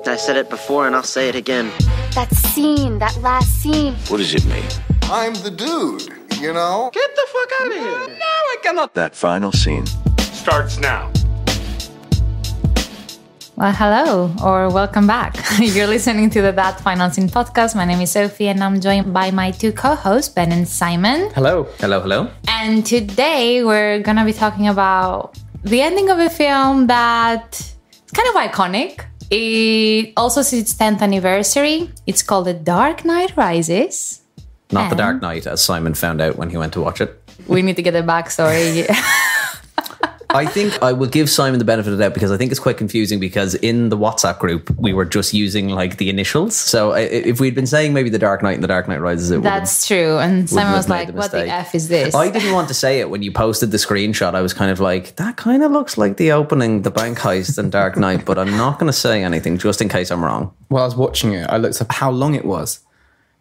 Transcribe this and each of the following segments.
I said it before and I'll say it again. That scene, that last scene. What does it mean? I'm the dude, you know? Get the fuck out of here! No, I cannot. That final scene starts now. Well, hello or welcome back. You're listening to the That Final Scene podcast. My name is Sophie and I'm joined by my two co-hosts, Ben and Simon. Hello. Hello, hello. And today we're going to be talking about the ending of a film that is kind of iconic. It also is its 10th anniversary. It's called The Dark Knight Rises. Not The Dark Knight, as Simon found out when he went to watch it. We need to get a backstory. I think I will give Simon the benefit of the doubt because I think it's quite confusing because in the WhatsApp group, we were just using like the initials. So if we'd been saying maybe The Dark Knight and The Dark Knight Rises, it That's true. And Simon was like, what the F is this? I didn't want to say it when you posted the screenshot. I was kind of like, that kind of looks like the opening, the bank heist and Dark Knight, but I'm not going to say anything just in case I'm wrong. While I was watching it, I looked up how long it was.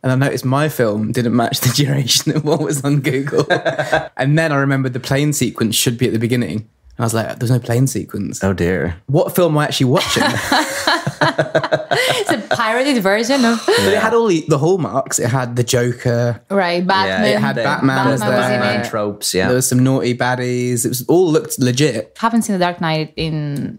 And I noticed my film didn't match the duration of what was on Google. And then I remembered the plane sequence should be at the beginning. And I was like, there's no plane sequence. Oh dear. What film am I actually watching? It's a pirated version of... But it had all the hallmarks. It had the Joker. Right, Batman. Yeah, it had Batman was there. Batman tropes, yeah. There was some naughty baddies. It was all looked legit. Haven't seen The Dark Knight in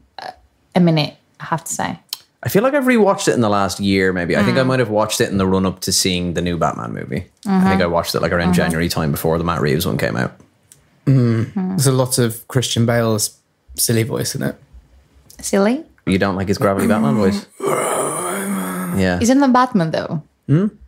a minute, I have to say. I feel like I've rewatched it in the last year, maybe. I think I might have watched it in the run-up to seeing the new Batman movie. I think I watched it like around January time before the Matt Reeves one came out. There's a lot of Christian Bale's silly voice in it. Silly? You don't like his gravelly Batman voice? Yeah. Isn't that Batman, though?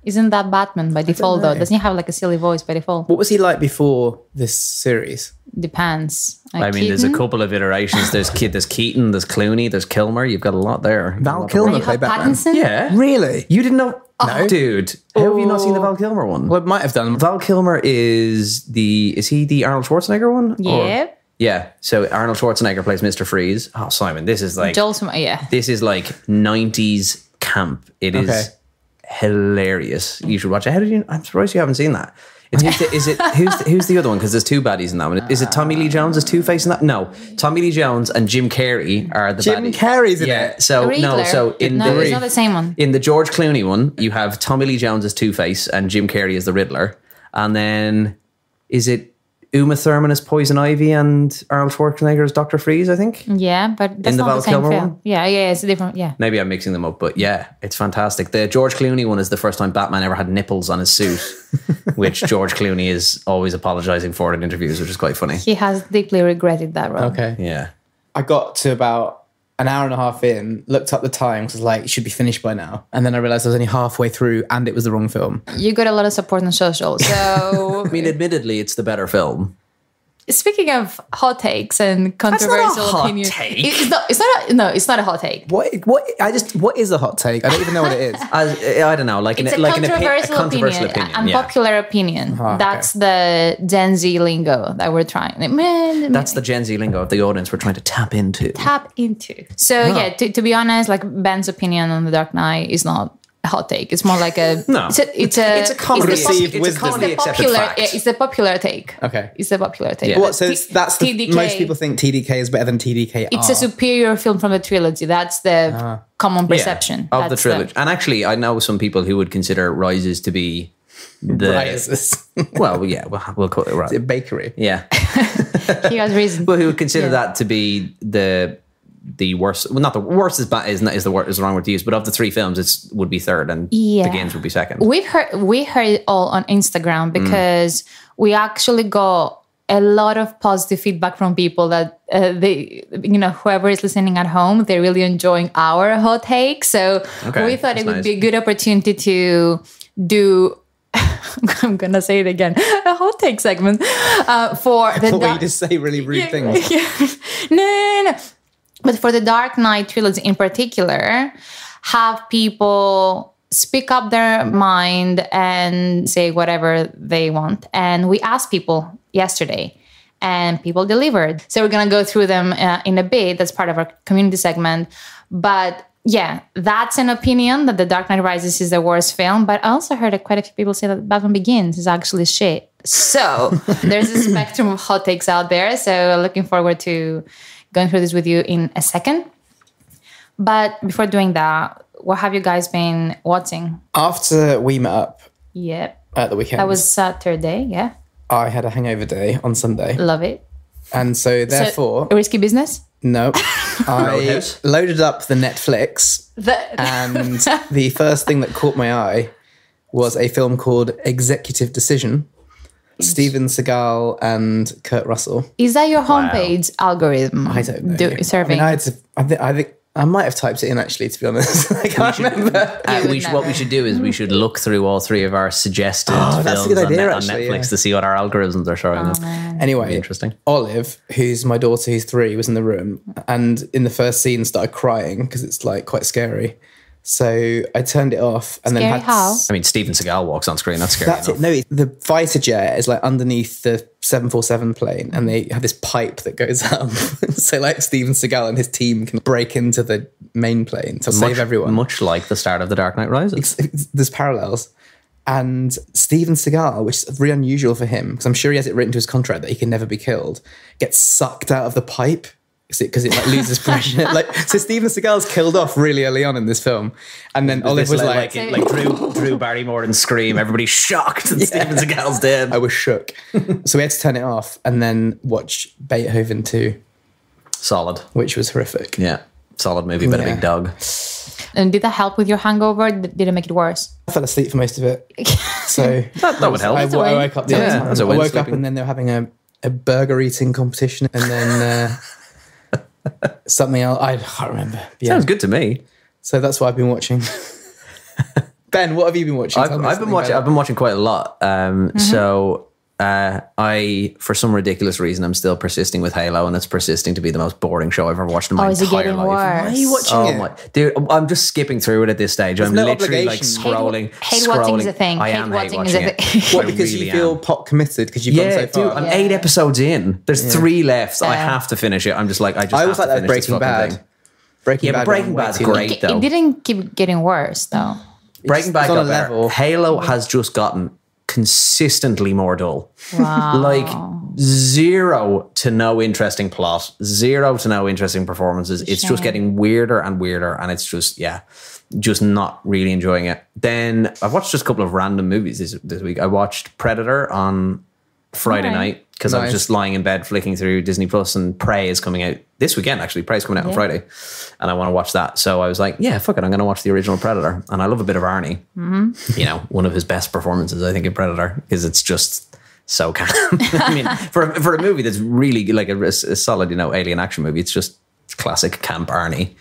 Isn't that Batman by default, though? Doesn't he have like a silly voice by default? What was he like before this series? Depends. Like I mean, there's a couple of iterations. There's Keaton, there's Clooney, there's Kilmer. You've got a lot there. Val Kilmer You have played Batman. Pattinson? Yeah. Really? You didn't know? No. Dude. How have you not seen the Val Kilmer one? Well, it might have done. Val Kilmer is he the Arnold Schwarzenegger one? Yeah. Yeah. So Arnold Schwarzenegger plays Mr. Freeze. Oh, Simon, this is like... Yeah. This is like 90s camp. It is hilarious. You should watch it. I'm surprised you haven't seen that. Who's the other one? Because there's two baddies in that one. Is it Tommy Lee Jones as Two-Face in that? No. Tommy Lee Jones and Jim Carrey are the baddies. Jim Carrey's in it. So Riddler. no, so it's not the same one. in the George Clooney one, you have Tommy Lee Jones as Two-Face and Jim Carrey as the Riddler. And then is it Uma Thurman as Poison Ivy and Arnold Schwarzenegger as Dr. Freeze, I think? Yeah, but that's In the not Val the same Kilmer film. one? Yeah, it's a different, yeah. Maybe I'm mixing them up, but yeah, it's fantastic. The George Clooney one is the first time Batman ever had nipples on his suit, which George Clooney is always apologizing for in interviews, which is quite funny. He has deeply regretted that role. Okay. Yeah. I got to about an hour and a half in, looked up the time, because I was like, it should be finished by now. And then I realised I was only halfway through and it was the wrong film. You got a lot of support on social, so... I mean, admittedly, it's the better film. Speaking of hot takes and controversial hot opinions... take. It's not a hot take. What is a hot take? I don't even know what it is. I don't know, like It's a controversial opinion. Unpopular opinion. okay. That's the Gen Z lingo that we're trying. That's the Gen Z lingo of the audience we're trying to tap into. So yeah, to be honest, like Ben's opinion on The Dark Knight is not a hot take. It's more like a No. It's a commonly received wisdom. accepted fact. It's the popular take. Okay. It's the popular take. Yeah. What, so that's TDK. most people think TDK is better than TDK. It's a superior film from the trilogy. That's the common perception of the trilogy. And actually, I know some people who would consider Rises to be the... Rises. Well, yeah, we'll call it right. It's a bakery. Yeah. He has reason. But who would consider that to be the worst? Well, not the worst is the wrong word to use, but of the three films, it would be third, and Begins would be second. We heard it all on Instagram because we actually got a lot of positive feedback from people that whoever is listening at home, they're really enjoying our hot take. So we thought it would be a good opportunity to do. I'm gonna say it again. A hot take segment for the. What you just say really rude things. Yeah. No. But for the Dark Knight trilogy in particular, have people speak up their mind and say whatever they want. And we asked people yesterday, and people delivered. So we're going to go through them in a bit. That's part of our community segment. But yeah, that's an opinion that The Dark Knight Rises is the worst film. But I also heard quite a few people say that Batman Begins is actually shit. So there's a spectrum of hot takes out there. So looking forward to going through this with you in a second. But before doing that, what have you guys been watching? After we met up Yep. at the weekend, That was Saturday, yeah. I had a hangover day on Sunday. Love it. And so therefore, So, risky business? no, I Roadhouse? loaded up the Netflix and the first thing that caught my eye was a film called Executive Decision. Steven Seagal and Kurt Russell. Is that your homepage algorithm? I don't know. Serving? I think I might have typed it in actually, to be honest. I can't remember. What we should do is we should look through all three of our suggested that's a films good idea, on actually, Netflix yeah. to see what our algorithms are showing us. Anyway, Interesting. Olive, who's my daughter, who's 3, was in the room, and in the first scene started crying because it's like quite scary. So I turned it off and Scary then had how? I mean, Steven Seagal walks on screen. That's scary That's enough. it. No, the fighter jet is like underneath the 747 plane, and they have this pipe that goes up. So like Steven Seagal and his team can break into the main plane to save everyone. Much like the start of The Dark Knight Rises. There's parallels. And Steven Seagal, which is really unusual for him, because I'm sure he has it written to his contract that he can never be killed, gets sucked out of the pipe because it like loses pressure. So Steven Seagal's killed off really early on in this film, and then Olive was like Drew Barrymore and Scream. Everybody's shocked that Steven Seagal's dead. I was shook. So we had to turn it off and then watch Beethoven 2, Solid. which was horrific. Yeah. Solid movie about a Yeah. big dog. And did that help with your hangover? Did it make it worse? I fell asleep for most of it. So That would help. I woke up the other time. that's a I win, woke up sleeping. and then they were having a burger eating competition, and then something else. I can't remember. Yeah. Sounds good to me. So that's what I've been watching. Ben, what have you been watching? Tell me I've been something watching. about I've been watching quite a lot. So I, for some ridiculous reason, I'm still persisting with Halo, and it's persisting to be the most boring show I've ever watched in my is it entire getting life. worse? Why are you watching Oh it? my dude! I'm just skipping through it at this stage. I'm no literally obligation. like scrolling. Hate watching is a thing. I Hate am watching hate is a watching thing. it. What, I because really you feel am. pot committed because you've gone so far? Dude, I'm 8 episodes in. There's 3 left. I Yeah. have to finish it. I'm just like, I I have was to like that finish with this Breaking fucking Bad. thing. Breaking Yeah, but Bad Breaking went way Bad's too long. great though. It didn't keep getting worse, though. Breaking Bad it's on got a better. level. Halo has just gotten consistently more dull. Wow. Like 0 to no interesting plot, 0 to no interesting performances. It's just getting weirder and weirder, and it's just just not really enjoying it. Then I've watched just a couple of random movies this week. I watched Predator on Friday night because I was Nice. just lying in bed flicking through Disney Plus, and Prey is coming out this weekend. Actually, Prey's coming out on Friday, and I want to watch that. So I was like, yeah, fuck it, I'm going to watch the original Predator. And I love a bit of Arnie. You know, one of his best performances, I think, in Predator, because it's just so calm. I mean, for a movie that's really like a solid, alien action movie, it's just classic camp Arnie.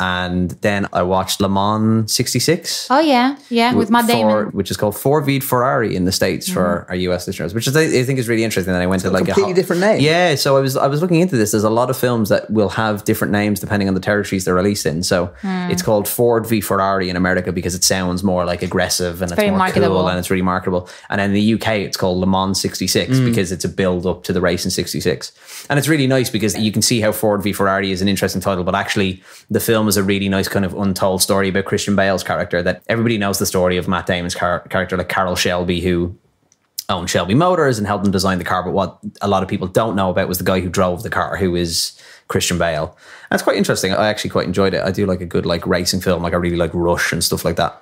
And then I watched Le Mans 66. Oh, yeah. Yeah, with Matt Damon. Which is called Ford v Ferrari in the States for our US listeners, which is, I think is really interesting. That I went to like completely different name. Yeah, so I was looking into this. There's a lot of films that will have different names depending on the territories they're released in. So it's called Ford v Ferrari in America because it sounds more like aggressive and it's very more marketable. cool and it's really marketable. And in the UK, it's called Le Mans 66 because it's a build up to the race in 66. And it's really nice because you can see how Ford v Ferrari is an interesting title, but actually the film is a really nice kind of untold story about Christian Bale's character. That everybody knows the story of Matt Damon's character, like Carroll Shelby, who owned Shelby Motors and helped him design the car. But what a lot of people don't know about was the guy who drove the car, who is Christian Bale. And it's quite interesting. I actually quite enjoyed it. I do like a good like racing film. Like I really like Rush and stuff like that.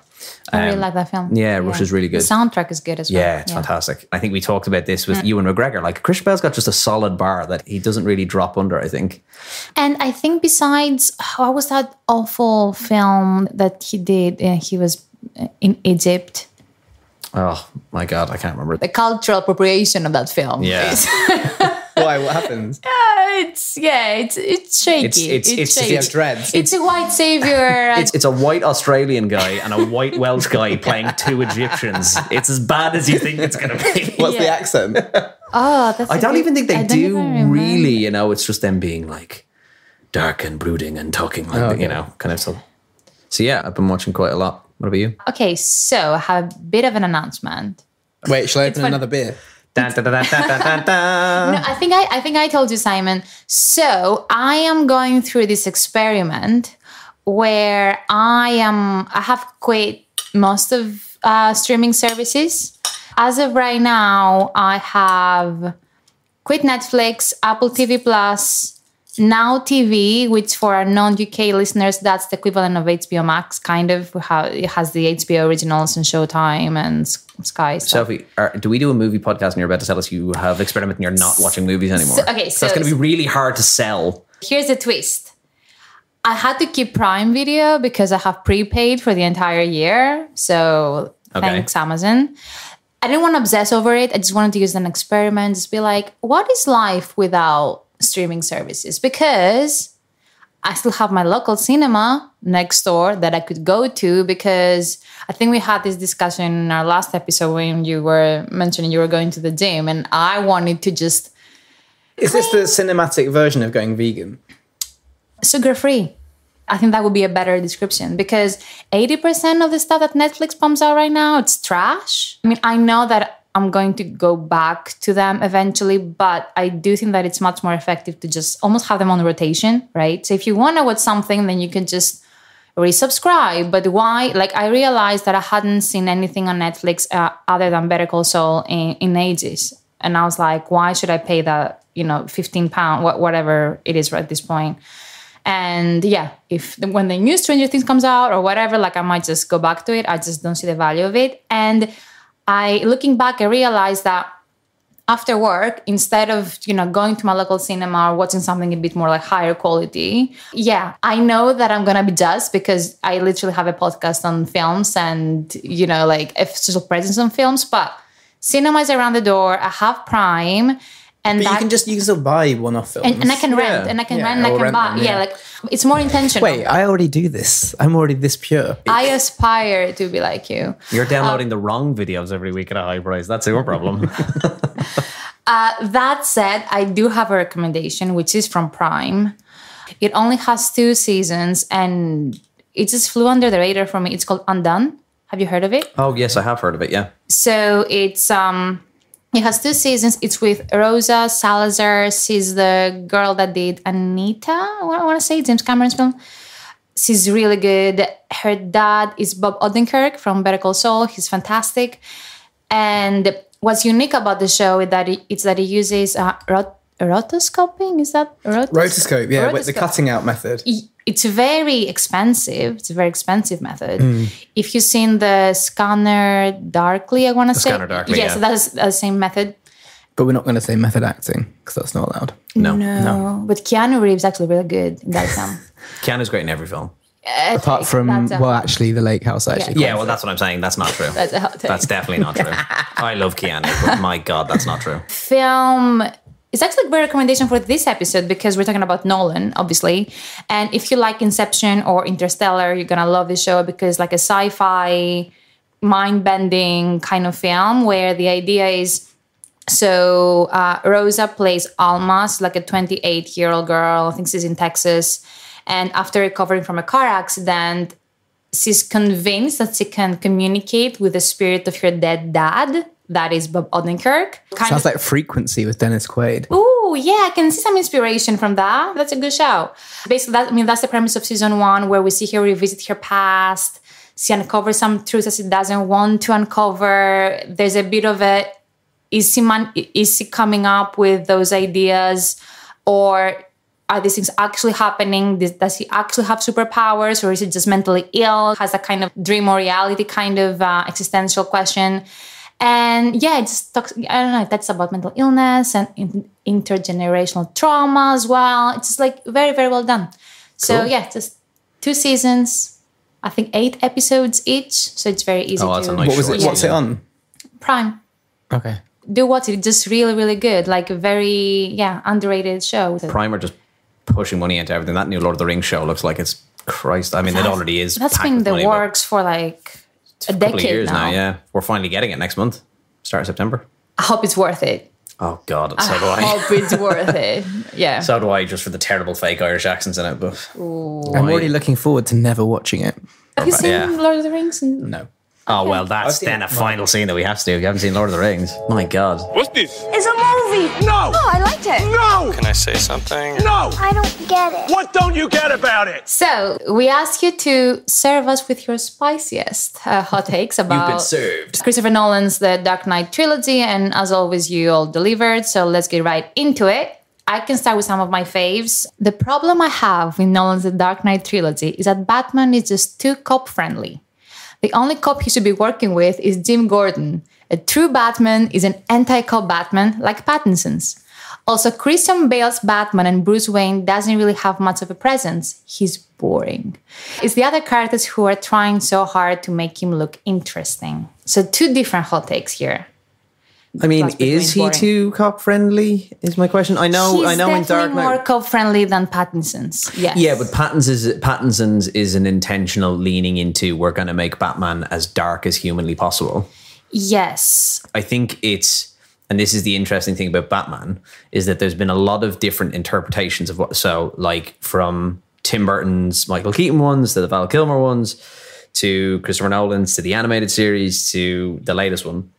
I really like that film. Yeah, Rush is really good. The soundtrack is good as well. Yeah, it's fantastic. I think we talked about this with Ewan McGregor. Like Christian Bale's got just a solid bar that he doesn't really drop under, I think. And I think besides, what was that awful film that he did? He was in Egypt. Oh my God, I can't remember. The cultural appropriation of that film. Yeah. Why? What happened? It's shaky. It's Does he shaky. have dreads? It's a white savior. It's a white Australian guy and a white Welsh guy playing 2 Egyptians. It's as bad as you think it's going to be. What's the accent? Oh, that's I don't even think they I don't do even remember. really, it's just them being like dark and brooding and talking like, kind of stuff. So yeah, I've been watching quite a lot. What about you? Okay, so I have a bit of an announcement. Wait, shall I open fun. another beer? Dun, dun, dun, dun, dun, dun, dun. No, I think I told you, Simon. So I am going through this experiment where I have quit most of streaming services. As of right now, I have quit Netflix, Apple TV Plus, Now TV, which for our non-UK listeners, that's the equivalent of HBO Max, kind of. How it has the HBO originals and Showtime and Sky stuff. Sophie, do we do a movie podcast and you're about to tell us you have experimented and you're not watching movies anymore? So it's going to be really hard to sell. Here's the twist. I had to keep Prime Video because I have prepaid for the entire year. So thanks, Amazon. I didn't want to obsess over it. I just wanted to use an experiment. Just be like, what is life without streaming services? Because I still have my local cinema next door that I could go to, because I think we had this discussion in our last episode when you were mentioning you were going to the gym, and I wanted to just... Is this the cinematic version of going vegan? Sugar-free. I think that would be a better description, because 80% of the stuff that Netflix pumps out right now, it's trash. I mean, I know that I'm going to go back to them eventually, but I do think that it's much more effective to just almost have them on rotation, right? So if you want to watch something, then you can just resubscribe. But why? Like, I realized that I hadn't seen anything on Netflix other than Better Call Saul in ages. And I was like, why should I pay that, £15, whatever it is at this point? And yeah, when the new Stranger Things comes out or whatever, like, I might just go back to it. I just don't see the value of it. And looking back, I realized that after work, instead of, going to my local cinema or watching something a bit more like higher quality, I know that I'm going to be judged because I literally have a podcast on films and, like a social presence on films, but cinema is around the door. I have Prime. And but you can still buy one-off films. And I can rent, and I can rent, and I can buy. Them, like, it's more intentional. Wait, I already do this. I'm already this pure. I aspire to be like you. You're downloading the wrong videos every week at a high price. That's your problem. That said, I do have a recommendation, which is from Prime. It only has 2 seasons, and it just flew under the radar for me. It's called Undone. Have you heard of it? Oh, yes, I have heard of it, yeah. So it's... It has 2 seasons. It's with Rosa Salazar. She's the girl that did Anita, I want to say, James Cameron's film. She's really good. Her dad is Bob Odenkirk from Better Call Saul. He's fantastic. And what's unique about the show is that it uses rotoscoping. Is that rotoscope? Yeah, with the cutting out method. It's very expensive. It's a very expensive method. If you've seen the Scanner Darkly, I want to say. Scanner Darkly, so that's the same method. But we're not going to say method acting because that's not allowed. No. But Keanu Reeves is actually really good in that film. Keanu's great in every film. Apart from, actually, The Lake House, actually. Yeah, well, that's what I'm saying. That's not true. That's definitely not true. I love Keanu, but my God, that's not true. Film... It's actually a great recommendation for this episode because we're talking about Nolan, obviously. And if you like Inception or Interstellar, you're going to love this show because like a sci-fi, mind-bending kind of film where the idea is, Rosa plays Alma, like a 28-year-old girl. I think she's in Texas. And after recovering from a car accident, she's convinced that she can communicate with the spirit of her dead dad. That is Bob Odenkirk. Sounds like Frequency with Dennis Quaid. Ooh, yeah, I can see some inspiration from that. That's a good show. Basically, that's the premise of season 1, where we see her revisit her past. She uncovers some truths that she doesn't want to uncover. There's a bit of a, is she coming up with those ideas? Or are these things actually happening? Does he actually have superpowers? Or is he just mentally ill? Has a kind of dream or reality kind of existential question. And yeah, it just talks, I don't know, that's about mental illness and intergenerational trauma as well. It's just like very, very well done. So cool. Yeah, just 2 seasons, I think 8 episodes each. So it's very easy that's to... a nice what was it? What's it on? Prime. Okay. Do watch it. It's just really, really good. Like a very, underrated show. Prime are just pushing money into everything. That new Lord of the Rings show looks like it's Christ. I mean, it already is. That's been the works for like... a decade couple of years now. Yeah, we're finally getting it next month, start of September. I hope it's worth it. Oh God, so do I. I hope it's worth it. Yeah. So do I, just for the terrible fake Irish accents in it. But I'm already looking forward to never watching it. Have you seen Lord of the Rings? No. Oh, well, that's then a final scene that we have to do. If you haven't seen Lord of the Rings, my God. What's this? It's a movie. No! Oh, I liked it. No! Can I say something? No! I don't get it. What don't you get about it? So, we ask you to serve us with your spiciest hot takes about... You've been served. Christopher Nolan's The Dark Knight trilogy, and as always, you all delivered, so let's get right into it. I can start with some of my faves. The problem I have with Nolan's The Dark Knight trilogy is that Batman is just too cop-friendly. The only cop he should be working with is Jim Gordon. A true Batman is an anti-cop Batman like Pattinson's. Also, Christian Bale's Batman and Bruce Wayne doesn't really have much of a presence. He's boring. It's the other characters who are trying so hard to make him look interesting. So 2 different hot takes here. I mean, is he too cop-friendly, is my question. I know in Dark Knight... He's definitely more cop-friendly than Pattinson's, yes. Yeah, but Pattinson's is an intentional leaning into we're going to make Batman as dark as humanly possible. Yes. I think it's... And this is the interesting thing about Batman, is that there's been a lot of different interpretations of what... So, like, from Tim Burton's Michael Keaton ones to the Val Kilmer ones to Christopher Nolan's to the animated series to the latest one.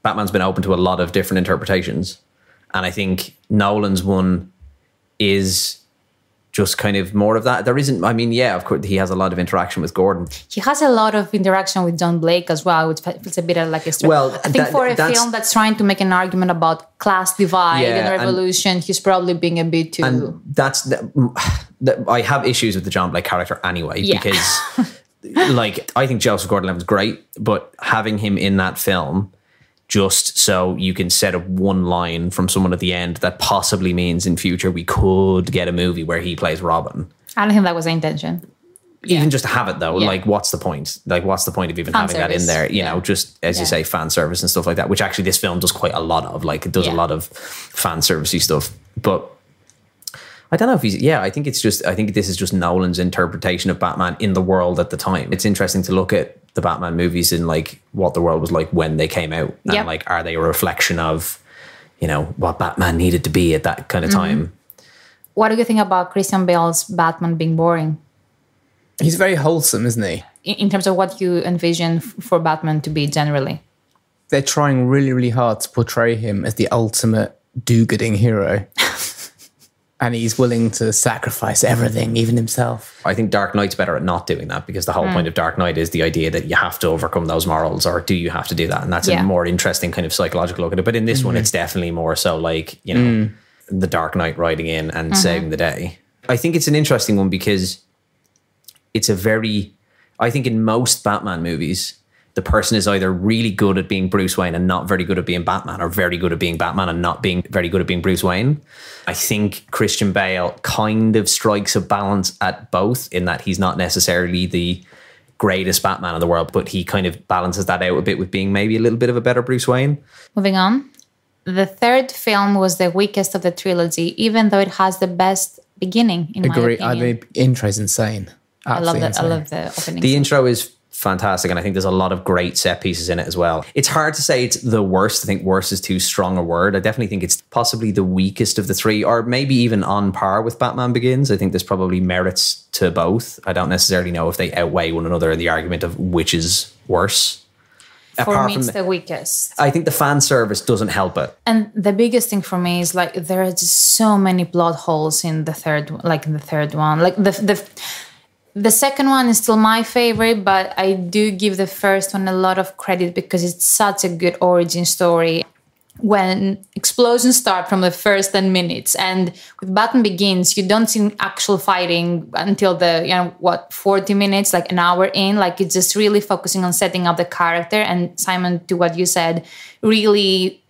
Batman's been open to a lot of different interpretations. And I think Nolan's one is just kind of more of that. There isn't, I mean, yeah, of course, he has a lot of interaction with Gordon. He has a lot of interaction with John Blake as well, which feels a bit like a story. Well, I think for a film that's trying to make an argument about class divide and revolution, he's probably being a bit too... And that's... I have issues with the John Blake character anyway, because like, I think Joseph Gordon-Levitt's great, but having him in that film... just so you can set up one line from someone at the end that possibly means in future we could get a movie where he plays Robin. I don't think that was the intention. Even just to have it though, like what's the point? Like what's the point of even having that in there? You know, just as you say, fan service and stuff like that, which actually this film does quite a lot of. Like it does a lot of fan servicey stuff. But I don't know if he's... Yeah, I think this is just Nolan's interpretation of Batman in the world at the time. It's interesting to look at the Batman movies in like what the world was like when they came out. And like, are they a reflection of, you know, what Batman needed to be at that kind of time? What do you think about Christian Bale's Batman being boring? He's very wholesome, isn't he? In terms of what you envision for Batman to be generally. They're trying really, really hard to portray him as the ultimate do-gooding hero. And he's willing to sacrifice everything, even himself. I think Dark Knight's better at not doing that, because the whole point of Dark Knight is the idea that you have to overcome those morals, or do you have to do that? And that's a more interesting kind of psychological look at it. But in this one, it's definitely more so like, you know, the Dark Knight riding in and saving the day. I think it's an interesting one because it's a very... I think in most Batman movies, the person is either really good at being Bruce Wayne and not very good at being Batman, or very good at being Batman and not being very good at being Bruce Wayne. I think Christian Bale kind of strikes a balance at both, in that he's not necessarily the greatest Batman in the world, but he kind of balances that out a bit with being maybe a little bit of a better Bruce Wayne. Moving on. The third film was the weakest of the trilogy, even though it has the best beginning, in my opinion. I mean, intro's insane. I love that. I love the opening. The intro is fantastic, and I think there's a lot of great set pieces in it as well. It's hard to say it's the worst. I think worst is too strong a word. I definitely think it's possibly the weakest of the three, or maybe even on par with Batman Begins. I think there's probably merits to both. I don't necessarily know if they outweigh one another in the argument of which is worse. For me, it's the weakest. I think the fan service doesn't help it. And the biggest thing for me is like there are just so many plot holes in the third one. Like the second one is still my favorite, but I do give the first one a lot of credit because it's such a good origin story. When explosions start from the first 10 minutes, and with Batman Begins, you don't see actual fighting until the 40 minutes, like an hour in. Like it's just really focusing on setting up the character. And Simon, to what you said, really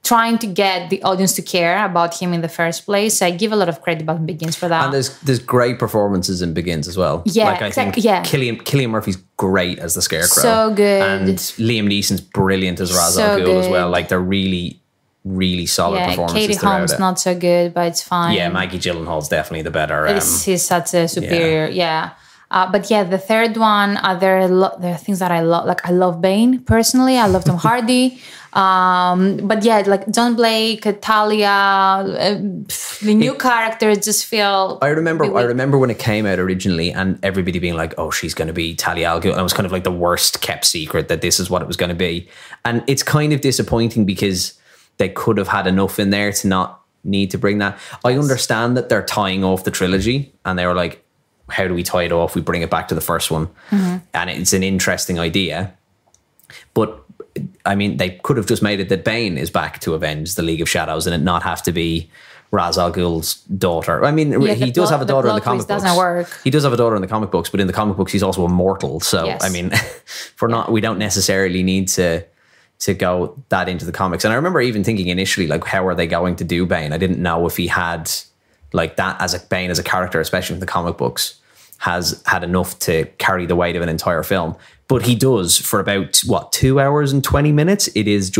trying to get the audience to care about him in the first place. So I give a lot of credit to Batman Begins for that. And there's great performances in Begins as well. Yeah, like I think Cillian Murphy's great as the Scarecrow. So good. And Liam Neeson's brilliant as Ra's al Ghul as well. Like they're really, really solid performances. Katie Holmes not so good, but it's fine. Yeah, Maggie Gyllenhaal's definitely the better. He's such a superior, but the third one, there are things that I love. Like I love Bane personally. I love Tom Hardy. But like John Blake, Talia, the new characters just feel. I remember when it came out originally, and everybody being like, "Oh, she's going to be Talia al Ghul," and it was kind of like the worst kept secret that this is what it was going to be. And it's kind of disappointing because they could have had enough in there to not need to bring that. I understand that they're tying off the trilogy, and they were like, how do we tie it off? We bring it back to the first one. And it's an interesting idea. But, I mean, they could have just made it that Bane is back to avenge the League of Shadows and it not have to be Ra's al Ghul's daughter. I mean, he does have a daughter in the comic books. Doesn't work. He does have a daughter in the comic books, but in the comic books, he's also immortal. So, Yes. I mean, we don't necessarily need to go that into the comics. And I remember even thinking initially, like, how are they going to do Bane? I didn't know if he had like that as a Bane as a character, especially in the comic books, has had enough to carry the weight of an entire film. But he does for about 2 hours and 20 minutes. It is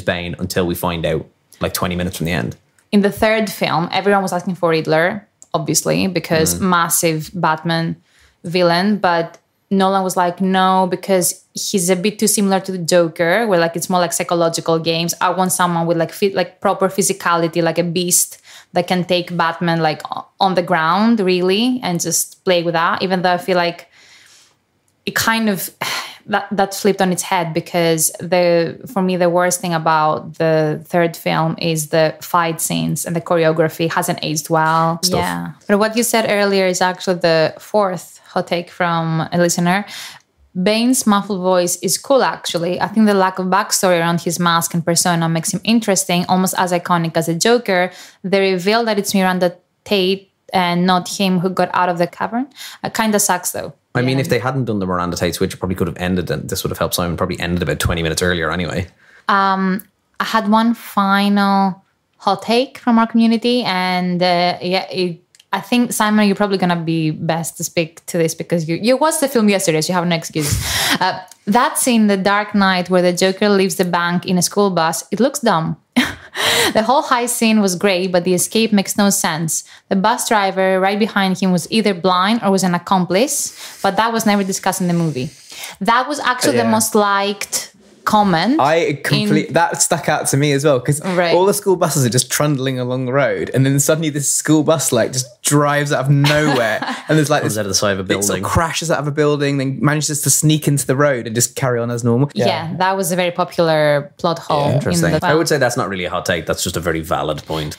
Bane until we find out like 20 minutes from the end. In the third film, everyone was asking for Riddler, obviously, because massive Batman villain. But Nolan was like, no, because he's a bit too similar to the Joker, where like it's more like psychological games. I want someone with like proper physicality, like a beast that can take Batman like on the ground, really, and just play with that. Even though I feel like it kind of that flipped on its head, because for me the worst thing about the third film is the fight scenes, and the choreography hasn't aged well. Stuff. Yeah, but what you said earlier is actually the fourth hot take from a listener. Bane's muffled voice is cool, actually. I think the lack of backstory around his mask and persona makes him interesting, almost as iconic as a Joker. The reveal that it's Miranda Tate and not him who got out of the cavern kind of sucks, though. I mean, if they hadn't done the Miranda Tate switch, it probably could have ended, and this would have helped Simon probably ended about 20 minutes earlier anyway. I had one final hot take from our community, and I think, Simon, you're probably going to be best to speak to this because you watched the film yesterday, so you have no excuse. That scene, The Dark Knight, where the Joker leaves the bank in a school bus, it looks dumb. The whole heist scene was great, but the escape makes no sense. The bus driver right behind him was either blind or was an accomplice, but that was never discussed in the movie. That was actually the most liked comment. That stuck out to me as well, because all the school buses are just trundling along the road, and then suddenly this school bus like just drives out of nowhere, and there's like this out of the side of a building, sort of crashes out of a building, then manages to sneak into the road and just carry on as normal. Yeah, that was a very popular plot hole. Interesting. In the film. I would say that's not really a hot take. That's just a very valid point.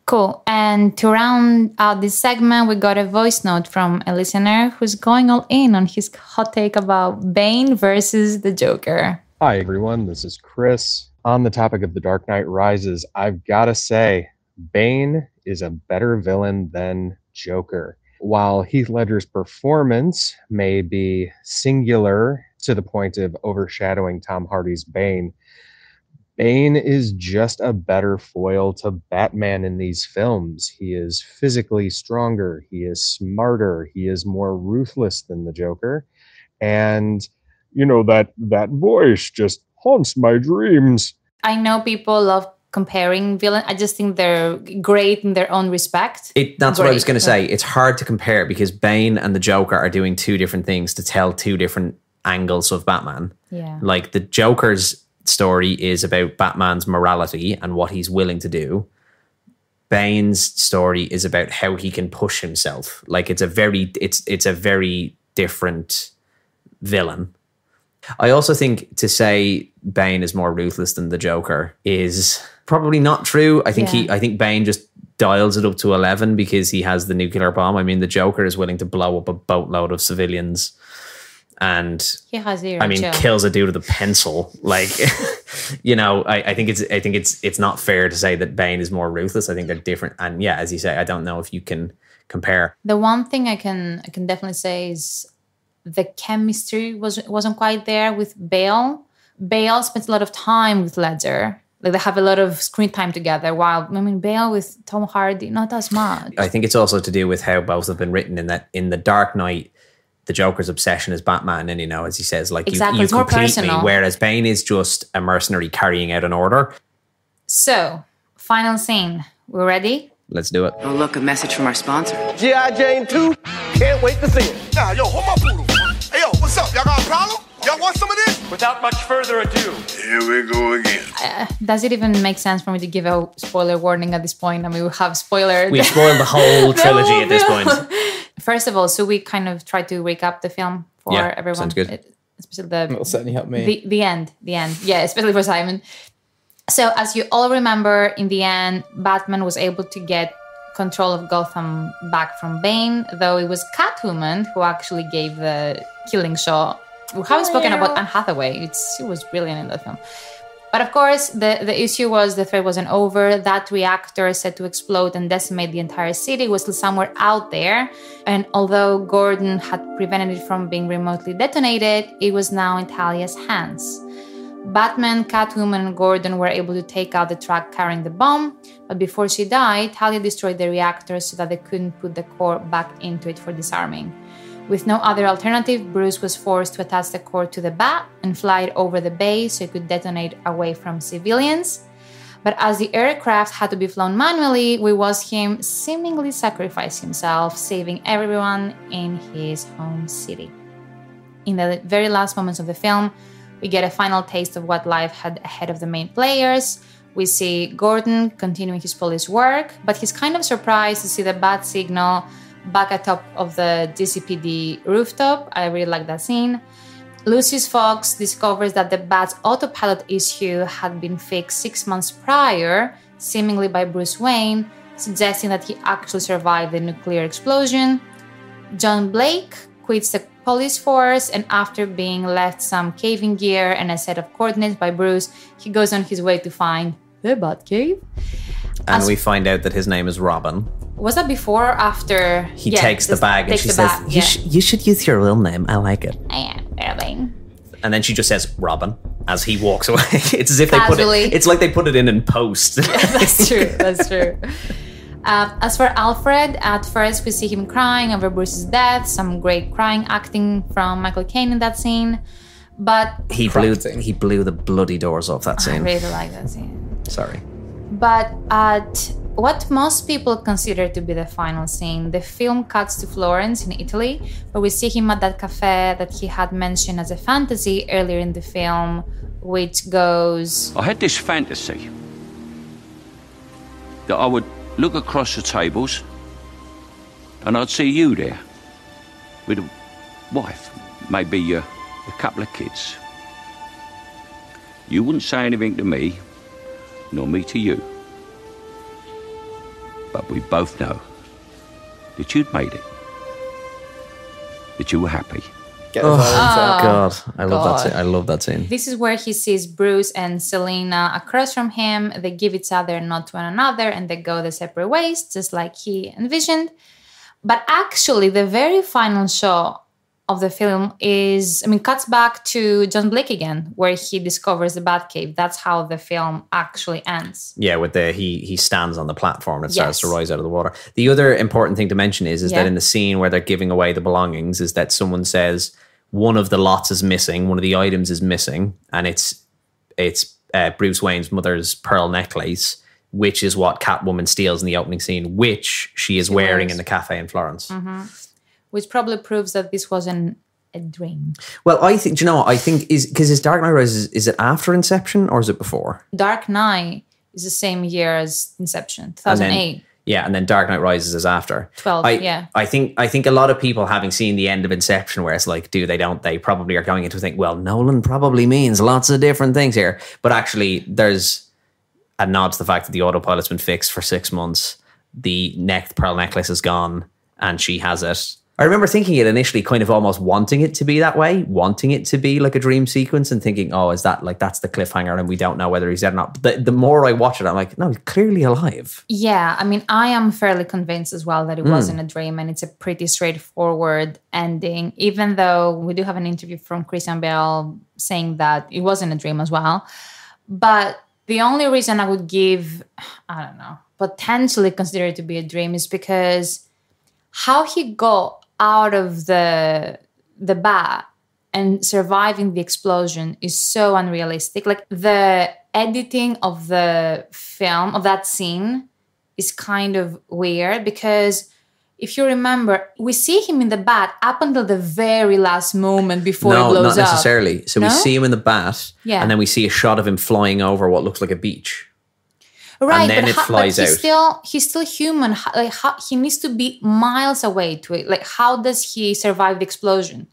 Cool. And to round out this segment, we got a voice note from a listener who's going all in on his hot take about Bane versus the Joker. Hi, everyone. This is Chris. On the topic of The Dark Knight Rises, I've got to say, Bane is a better villain than Joker. While Heath Ledger's performance may be singular to the point of overshadowing Tom Hardy's Bane, Bane is just a better foil to Batman in these films. He is physically stronger. He is smarter. He is more ruthless than the Joker. And you know, that voice just haunts my dreams. I know people love comparing villains. I just think they're great in their own respect. That's what I was going to say. It's hard to compare because Bane and the Joker are doing two different things to tell two different angles of Batman. Yeah. Like the Joker's story is about Batman's morality and what he's willing to do. Bane's story is about how he can push himself. Like it's a very different villain. I also think to say Bane is more ruthless than the Joker is probably not true. I think Bane just dials it up to 11 because he has the nuclear bomb. I mean, the Joker is willing to blow up a boatload of civilians, and he has zero kills a dude with a pencil. Like, you know, I think it's not fair to say that Bane is more ruthless. I think they're different, and yeah, as you say, I don't know if you can compare. The one thing I can definitely say is the chemistry wasn't quite there with Bale. Bale spent a lot of time with Ledger. Like they have a lot of screen time together, while Bale with Tom Hardy, not as much. I think it's also to do with how both have been written, in that in The Dark Knight, the Joker's obsession is Batman, and, you know, as he says, like, exactly. you complete me, whereas Bane is just a mercenary carrying out an order. So, final scene. We ready? Let's do it. Oh, look, a message from our sponsor. G.I. Jane 2, can't wait to see it. Nah, yo, hold my poodle. Hey, yo, what's up? Y'all got a problem? Y'all want some of this? Without much further ado, here we go again. Does it even make sense for me to give a spoiler warning at this point? I mean, we have spoiled. We've spoiled the whole trilogy at this point. First of all, so we kind of try to recap the film for everyone. Sounds good. Especially That'll certainly help me. The end. Yeah, especially for Simon. So as you all remember, in the end, Batman was able to get control of Gotham back from Bane, though it was Catwoman who actually gave the killing shot. We haven't spoken about Anne Hathaway. She was brilliant in the film. But of course, the issue was the threat wasn't over. That reactor set to explode and decimate the entire city was still somewhere out there. And although Gordon had prevented it from being remotely detonated, it was now in Talia's hands. Batman, Catwoman, and Gordon were able to take out the truck carrying the bomb, but before she died, Talia destroyed the reactor so that they couldn't put the core back into it for disarming. With no other alternative, Bruce was forced to attach the core to the bat and fly it over the bay so it could detonate away from civilians. But as the aircraft had to be flown manually, we watched him seemingly sacrifice himself, saving everyone in his home city. In the very last moments of the film, we get a final taste of what life had ahead of the main players. We see Gordon continuing his police work, but he's kind of surprised to see the bat signal back atop of the GCPD rooftop. I really like that scene. Lucius Fox discovers that the bat's autopilot issue had been fixed 6 months prior, seemingly by Bruce Wayne, suggesting that he actually survived the nuclear explosion. John Blake quits the police force, and after being left some caving gear and a set of coordinates by Bruce, he goes on his way to find the Batcave. And we find out that his name is Robin. Was that before or after? He takes the bag and she says, you should use your real name. I like it. Yeah, really. And then she just says Robin as he walks away. It's as if they Casually. it's like they put it in post. Yeah, that's true. That's true. As for Alfred, at first we see him crying over Bruce's death. Some great crying acting from Michael Caine in that scene. But he blew the bloody doors off that scene. I really like that scene. Sorry. But at what most people consider to be the final scene, the film cuts to Florence in Italy, where we see him at that cafe that he had mentioned as a fantasy earlier in the film, which goes... I had this fantasy that I would look across the tables and I'd see you there with a wife, maybe a couple of kids. You wouldn't say anything to me, nor me to you. But we both know that you'd made it, that you were happy. God, I love that scene. I love that scene. This is where he sees Bruce and Selena across from him. They give each other a nod to one another and they go their separate ways, just like he envisioned. But actually, the very final shot of the film cuts back to John Blake again, where he discovers the Batcave. That's how the film actually ends. Yeah, with he stands on the platform and starts to rise out of the water. The other important thing to mention is that in the scene where they're giving away the belongings, is that someone says one of the lots is missing, one of the items is missing, and it's Bruce Wayne's mother's pearl necklace, which is what Catwoman steals in the opening scene, which she is wearing in the cafe in Florence. Mm-hmm. Which probably proves that this wasn't a dream. Well, I think, do you know what? I think is Dark Knight Rises, is it after Inception or is it before? Dark Knight is the same year as Inception, 2008. And then Dark Knight Rises is after. 12, I think a lot of people, having seen the end of Inception, where it's like, they probably are going into think, well, Nolan probably means lots of different things here. But actually, there's a nod to the fact that the autopilot's been fixed for 6 months. The pearl necklace is gone and she has it. I remember thinking it initially, kind of almost wanting it to be that way, wanting it to be like a dream sequence and thinking, oh, is that like, that's the cliffhanger and we don't know whether he's dead or not. But the more I watch it, I'm like, no, he's clearly alive. Yeah, I mean, I am fairly convinced as well that it wasn't a dream and it's a pretty straightforward ending, even though we do have an interview from Christian Bale saying that it wasn't a dream as well. But the only reason I would give, I don't know, potentially consider it to be a dream is because how he got out of the bat and surviving the explosion is so unrealistic. Like the editing of the film, of that scene, is kind of weird because if you remember, we see him in the bat up until the very last moment before it blows up. No, not necessarily. So we see him in the bat and then we see a shot of him flying over what looks like a beach. Right, and then it flies out. He's still human. Like he needs to be miles away to it. Like, how does he survive the explosion?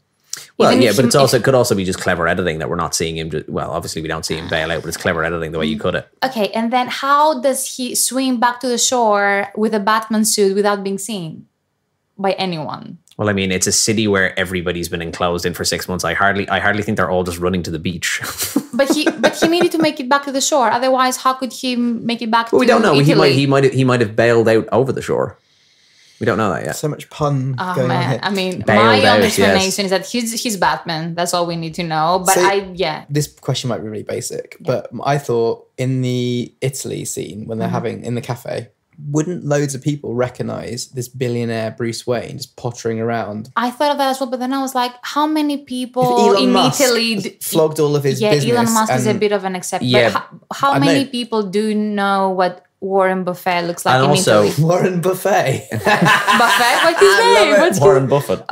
Well, but it could also be just clever editing that we're not seeing him. Well, obviously we don't see him bail out, but it's clever editing the way you cut it. Okay, and then how does he swim back to the shore with a Batman suit without being seen by anyone? Well, I mean, it's a city where everybody's been enclosed in for 6 months. I hardly think they're all just running to the beach. But he needed to make it back to the shore. Otherwise, how could he make it back to we don't know. Italy? He might have bailed out over the shore. We don't know that yet. So much pun Oh going on man! here. I mean, Bailed my out, only yes. explanation is that he's Batman. That's all we need to know. But So, this question might be really basic, but I thought in the Italy scene when they're having in the cafe, wouldn't loads of people recognize this billionaire Bruce Wayne just pottering around? I thought of that as well, but then I was like, how many people If Elon in Musk Italy flogged all of his business? Elon Musk is a and- bit of an exception. Yeah, but how I many know. people do know what Warren Buffett looks like And in also- Italy? Warren Buffet. Buffett? What's his name? it. What's Warren Buffett.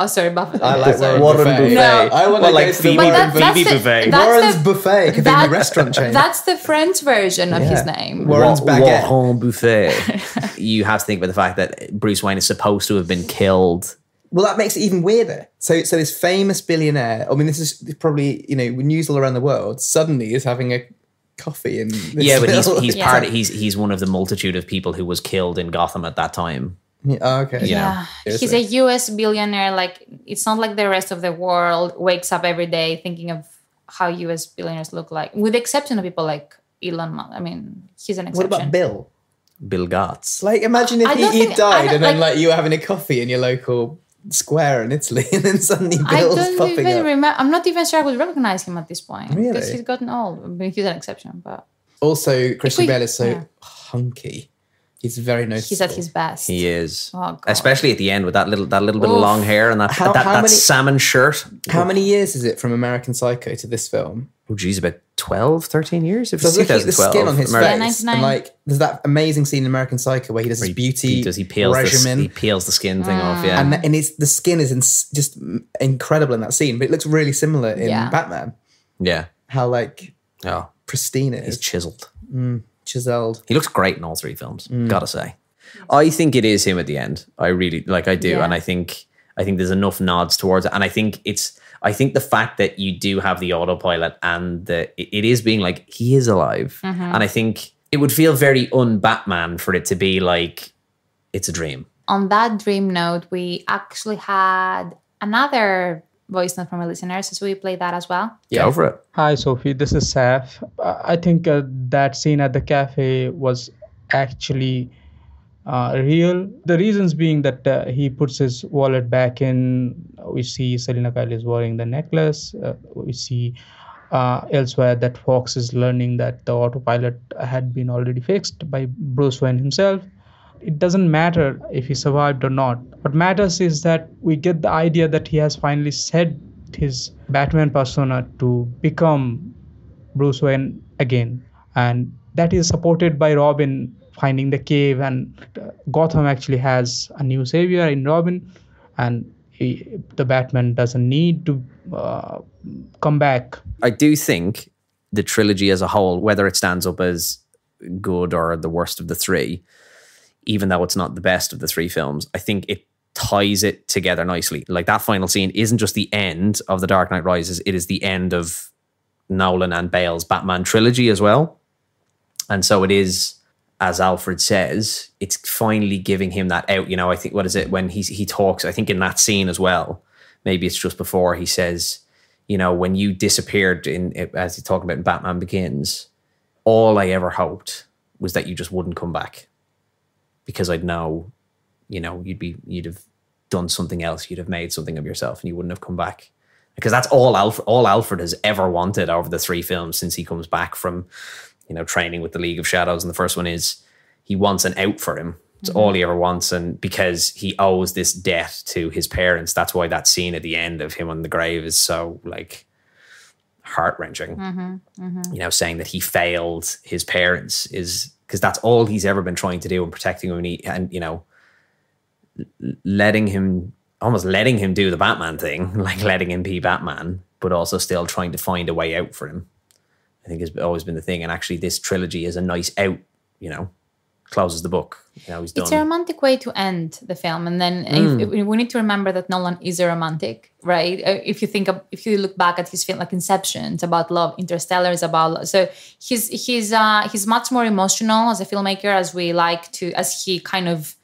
Sorry, Buffett. I like Sorry. Warren Warren Buffet. Buffet. No. I want to Well, go like to the Phoebe- Warren that's Phoebe the- Buffet. that's Warren's the- Buffet could be that- the restaurant chain. That's the French version of his Yeah. name. Warren's baguette. Warren Buffet. You have to think about the fact that Bruce Wayne is supposed to have been killed. Well, that makes it even weirder. So this famous billionaire, I mean, this is probably, news all around the world, suddenly is having a coffee in this Yeah, but he's little- part of, he's one of the multitude of people who was killed in Gotham at that time. Yeah, oh, okay. Yeah, he's a US billionaire. Like, it's not like the rest of the world wakes up every day thinking of how US billionaires look like, with the exception of people like Elon Musk. I mean, he's an What exception. about Bill? Bill Gates. Like, imagine if I don't he think- I died don't- and then like- you were having a coffee in your local square in Italy and then suddenly I Bill's don't popping even up. remember. I'm not even sure I would recognize him at this point. Really? Because he's gotten old. I mean, he's an exception, but Also, Christian Bale is so yeah. hunky. He's very noticeable. he's at his best. He is. Oh, God. Especially at the end with that little bit of Oof. long hair and that How many- salmon shirt. How many years is it from American Psycho to this film? Oh, geez, about 12, 13 years? If So I it's was looking at the 2012. skin on his American- face, 99. and like, there's that amazing scene in American Psycho where he does his beauty he peels regimen. he peels the skin thing off, yeah. And the skin is just incredible in that scene, but it looks really similar in Yeah. Batman. yeah. How like Oh, pristine it he's is, chiseled. chiseled. He looks great in all three films, gotta say. I think it is him at the end. I really, I do. Yeah. And I think there's enough nods towards it. And I think the fact that you do have the autopilot and it is being like, he is alive. And I think it would feel very un-Batman for it to be like, it's a dream. On that dream note, we actually had another voice note from our listeners, so we play that as well. Go for it. Hi, Sophie. This is Saf. I think that scene at the cafe was actually real. The reasons being that he puts his wallet back in. We see Selina Kyle is wearing the necklace. We see elsewhere that Fox is learning that the autopilot had been already fixed by Bruce Wayne himself. It doesn't matter if he survived or not. What matters is that we get the idea that he has finally set his Batman persona to become Bruce Wayne again. And that is supported by Robin finding the cave, and Gotham actually has a new savior in Robin, and the Batman doesn't need to come back. I do think the trilogy as a whole, whether it stands up as good or the worst of the three, even though it's not the best of the three films, I think it ties it together nicely. Like, that final scene isn't just the end of The Dark Knight Rises, it is the end of Nolan and Bale's Batman trilogy as well. And so it is, as Alfred says, it's finally giving him that out. I think, what is it, when he talks, I think in that scene as well, maybe it's just before, he says, when you disappeared as he's talking about in Batman Begins, all I ever hoped was that you just wouldn't come back, because I'd know, you'd have done something else, you'd have made something of yourself, and you wouldn't have come back. Because that's all Alfred has ever wanted over the three films since he comes back from, training with the League of Shadows. And the first one is he wants an out for him. It's all he ever wants. And because he owes this debt to his parents, that's why that scene at the end of him on the grave is so heart-wrenching. Saying that he failed his parents is because that's all he's ever been trying to do and protecting him, and letting him do the Batman thing, like letting him be Batman, but also still trying to find a way out for him, I think has always been the thing. And actually this trilogy is a nice out, closes the book. He's done. It's a romantic way to end the film. And then if we need to remember that Nolan is a romantic, right? If you look back at his film, like Inception, it's about love. Interstellar is about love. So he's much more emotional as a filmmaker, as he kind of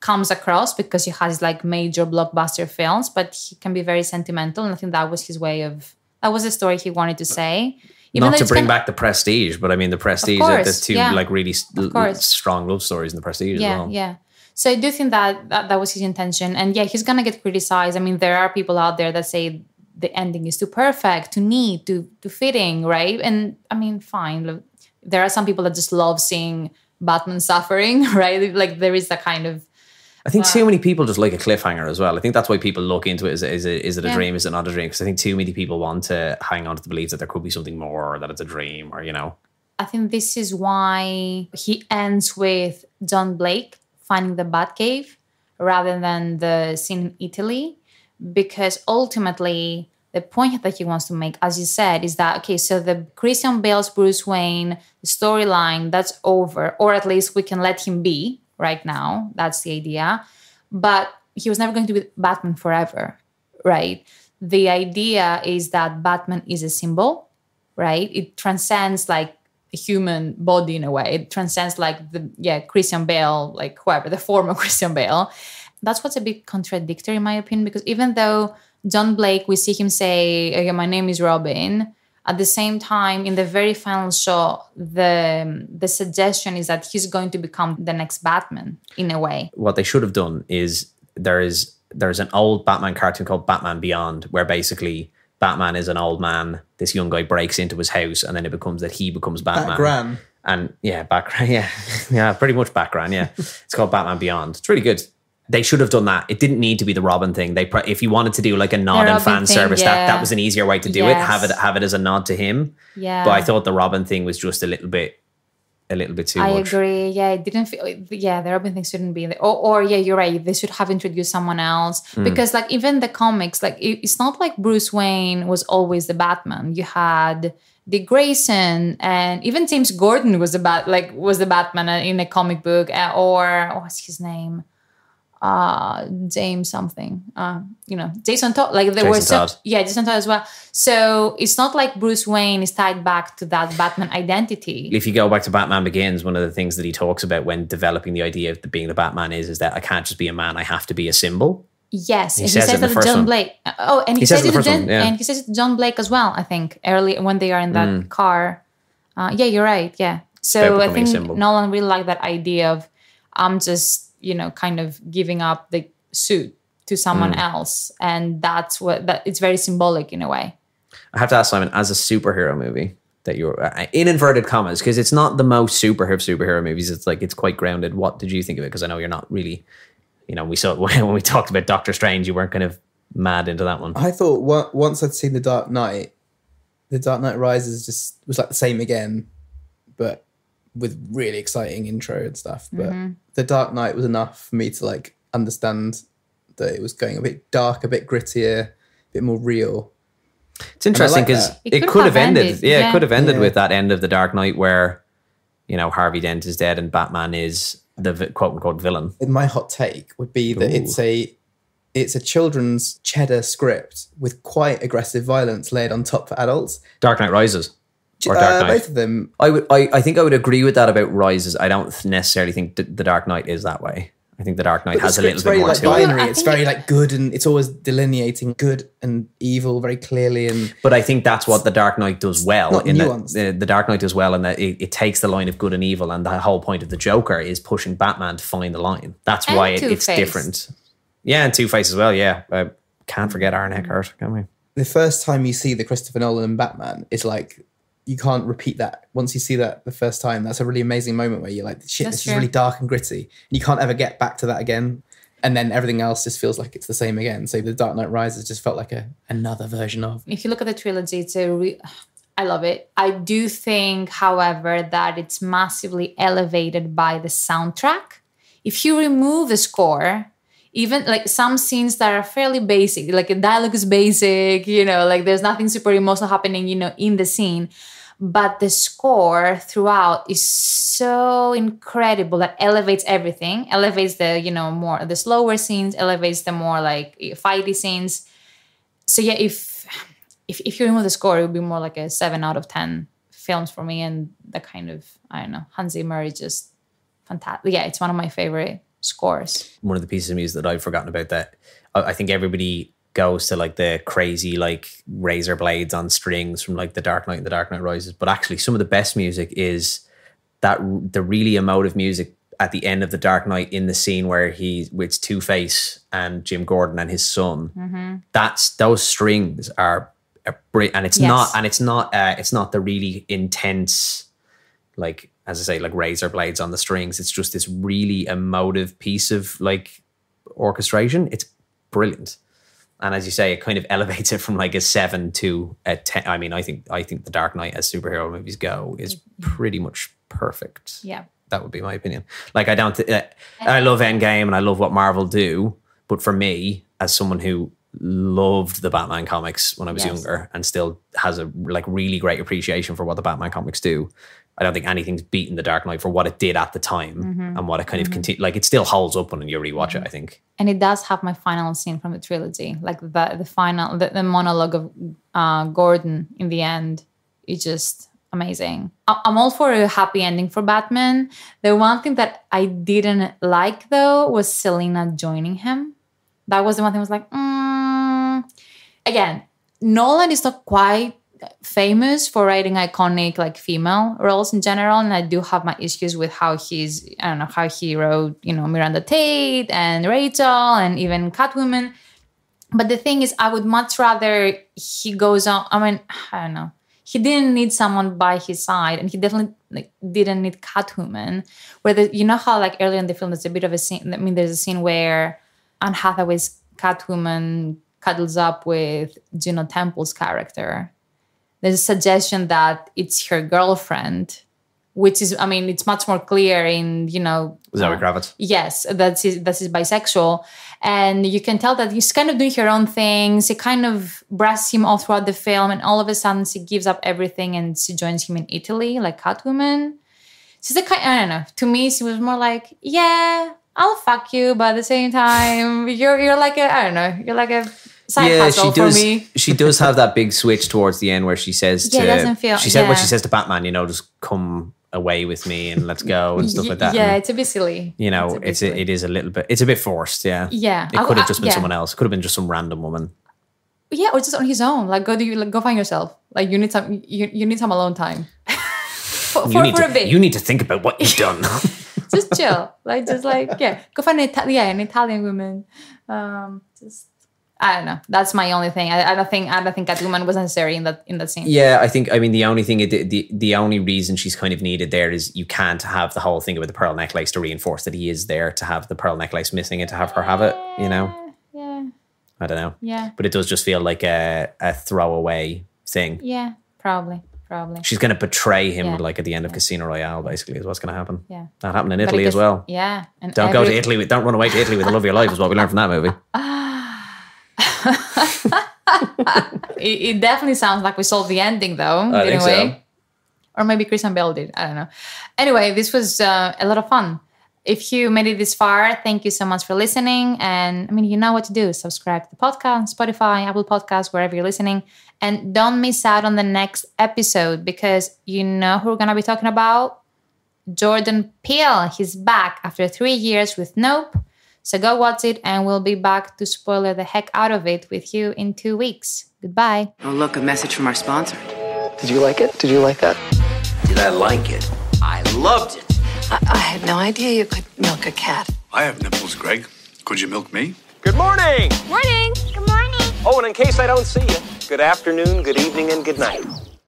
comes across because he has like major blockbuster films, but he can be very sentimental. And I think that was his way of, that was the story he wanted to say. Even Not to bring back The Prestige, but I mean, The Prestige, there's two like really strong love stories in The Prestige as well. Yeah. So I do think that was his intention. And yeah, he's going to get criticized. I mean, there are people out there that say the ending is too perfect, too neat, too fitting, right? And I mean, fine. Look, there are some people that just love seeing Batman suffering, right? Like there is that kind of... I think too many people just like a cliffhanger as well. I think that's why people look into it. Is it a dream? Is it not a dream? Because I think too many people want to hang on to the belief that there could be something more, or that it's a dream, or, you know. I think this is why he ends with John Blake finding the Batcave rather than the scene in Italy. Because ultimately, the point that he wants to make, as you said, is that, okay, so the Christian Bale's Bruce Wayne storyline, that's over. Or at least we can let him be. Right now, that's the idea. But he was never going to be Batman forever, right? The idea is that Batman is a symbol, right? It transcends like a human body in a way. It transcends like Christian Bale, like whoever, the former Christian Bale. That's what's a bit contradictory in my opinion, because even though John Blake, we see him say, okay, my name is Robin, at the same time, in the very final shot, the suggestion is that he's going to become the next Batman in a way. What they should have done is there's an old Batman cartoon called Batman Beyond, where basically Batman is an old man. This young guy breaks into his house, and then it becomes that he becomes Batman. Batgran. And background, yeah, pretty much background, yeah. It's called Batman Beyond. It's really good. They should have done that. It didn't need to be the Robin thing. If you wanted to do like a nod and fan service, that was an easier way to do it. Have it as a nod to him. Yeah. But I thought the Robin thing was just a little bit too much. I agree. Yeah, it didn't feel. Yeah, the Robin thing shouldn't be there. Or yeah, you're right. They should have introduced someone else because like even the comics, like it's not like Bruce Wayne was always the Batman. You had Dick Grayson and even James Gordon was the Batman in a comic book. Or what's his name? James something, Jason Todd, like there was Jason Todd as well. So it's not like Bruce Wayne is tied back to that Batman identity. If you go back to Batman Begins, one of the things that he talks about when developing the idea of being the Batman is that I can't just be a man, I have to be a symbol. Yes, he says that to John Blake. Oh, and he says it and he says it to John Blake as well, I think, early when they are in that car. Yeah, you're right, yeah. So I think Nolan really liked that idea of I'm just kind of giving up the suit to someone else. And that's it's very symbolic in a way. I have to ask Simon, as a superhero movie that you're in inverted commas, because it's not the most superhero movies. It's like, it's quite grounded. What did you think of it? Because I know you're not really, we saw it when we talked about Doctor Strange, you weren't kind of mad into that one. I thought once I'd seen The Dark Knight Rises was like the same again, but with really exciting intro and stuff. But The Dark Knight was enough for me to like understand that it was going a bit dark, a bit grittier, a bit more real. It's interesting because it could have ended. Yeah, it could have ended with that end of The Dark Knight where, Harvey Dent is dead and Batman is the quote unquote villain. My hot take would be that it's a children's cheddar script with quite aggressive violence laid on top for adults. Dark Knight Rises. Or Dark Knight. Both of them. I think I would agree with that about Rises. I don't necessarily think The Dark Knight is that way. I think The Dark Knight has a little bit more to it. Binary. It's very like good, and it's always delineating good and evil very clearly. But I think that's what The Dark Knight does well. The Dark Knight does well in that it takes the line of good and evil, and the whole point of the Joker is pushing Batman to find the line. That's why it's different. Yeah, and Two-Face as well. Yeah, can't forget Aaron Eckhart, can we? The first time you see the Christopher Nolan and Batman is like, you can't repeat that. Once you see that the first time, that's a really amazing moment where you're like, shit, this is really dark and gritty. And you can't ever get back to that again. And then everything else just feels like it's the same again. So The Dark Knight Rises just felt like another version of. If you look at the trilogy, I love it. I do think, however, that it's massively elevated by the soundtrack. If you remove the score, even like some scenes that are fairly basic, like the dialogue is basic, like there's nothing super emotional happening, in the scene. But the score throughout is so incredible that elevates everything, elevates the, more the slower scenes, elevates the more like fighty scenes. So yeah, if you remove the score, it would be more like a 7 out of 10 films for me. And the kind of, I don't know, Hans Zimmer is just fantastic. Yeah, it's one of my favorite scores. One of the pieces of music that I've forgotten about that I think everybody goes to like the crazy like razor blades on strings from like The Dark Knight and The Dark Knight Rises, but actually some of the best music is that the really emotive music at the end of The Dark Knight in the scene where it's Two-Face and Jim Gordon and his son. Mm-hmm. Those strings are brilliant, and it's not the really intense, like, as I say, like razor blades on the strings. It's just this really emotive piece of like orchestration. It's brilliant. And as you say, it kind of elevates it from like a 7 to a 10. I mean, I think The Dark Knight as superhero movies go is pretty much perfect. Yeah. That would be my opinion. Like, I love Endgame and I love what Marvel do, but for me, as someone who loved the Batman comics when I was younger and still has a like really great appreciation for what the Batman comics do, I don't think anything's beaten The Dark Knight for what it did at the time and what it kind of continued. Like, it still holds up when you rewatch it, I think. And it does have my final scene from the trilogy, like the monologue of Gordon in the end. It's just amazing. I'm all for a happy ending for Batman. The one thing that I didn't like, though, was Selina joining him. That was the one thing I was like, Again, Nolan is not quite famous for writing iconic like female roles in general, and I do have my issues with how how he wrote, Miranda Tate and Rachel and even Catwoman. But the thing is, I would much rather he goes on. I mean, I don't know. He didn't need someone by his side, and he definitely didn't need Catwoman. Where how like earlier in the film there's a bit of a scene. I mean, there's a scene where Anne Hathaway's Catwoman cuddles up with Juno Temple's character. There's a suggestion that it's her girlfriend, which is, I mean, it's much more clear in, Zoe Kravitz. Yes, that's his bisexual. And you can tell that he's kind of doing her own things. She kind of brushes him all throughout the film, and all of a sudden she gives up everything and she joins him in Italy, like Catwoman. She's I don't know. To me, she was more like, yeah, I'll fuck you, but at the same time, you're like you're like a side hustle for me. She does have that big switch towards the end where she says what she says to Batman, just come away with me and let's go and stuff like that. Yeah, and, it's a bit silly. It is a little bit, it's a bit forced. Yeah. Yeah. It could have just been someone else. It could have been just some random woman. Yeah, or just on his own. Like, go find yourself. Like, you need some alone time. for a bit. You need to think about what you've done. Just chill. Go find an Italian woman. I don't know. That's my only thing. I don't think Catwoman was necessary in that scene. Yeah, the only thing, the only reason she's kind of needed there is you can't have the whole thing about the pearl necklace to reinforce that he is there, to have the pearl necklace missing and to have her have it, Yeah. I don't know. Yeah. But it does just feel like a throwaway thing. Yeah, probably. She's going to betray him like at the end of Casino Royale, basically, is what's going to happen. Yeah. That happened in Italy as well. Yeah. And don't go to Italy. Don't run away to Italy with the love of your life is what we learned from that movie. It definitely sounds like we solved the ending, though. I think so. Or maybe Christian Bale did. I don't know. Anyway, this was a lot of fun. If you made it this far, thank you so much for listening. And I mean, you know what to do. Subscribe to the podcast, Spotify, Apple Podcasts, wherever you're listening. And don't miss out on the next episode, because you know who we're going to be talking about? Jordan Peele. He's back after 3 years with Nope. So go watch it, and we'll be back to spoiler the heck out of it with you in 2 weeks. Goodbye. Oh, look, a message from our sponsor. Did you like it? Did you like that? Did I like it? I loved it. I had no idea you could milk a cat. I have nipples, Greg. Could you milk me? Good morning. Morning. Good morning. Oh, and in case I don't see you, good afternoon, good evening, and good night.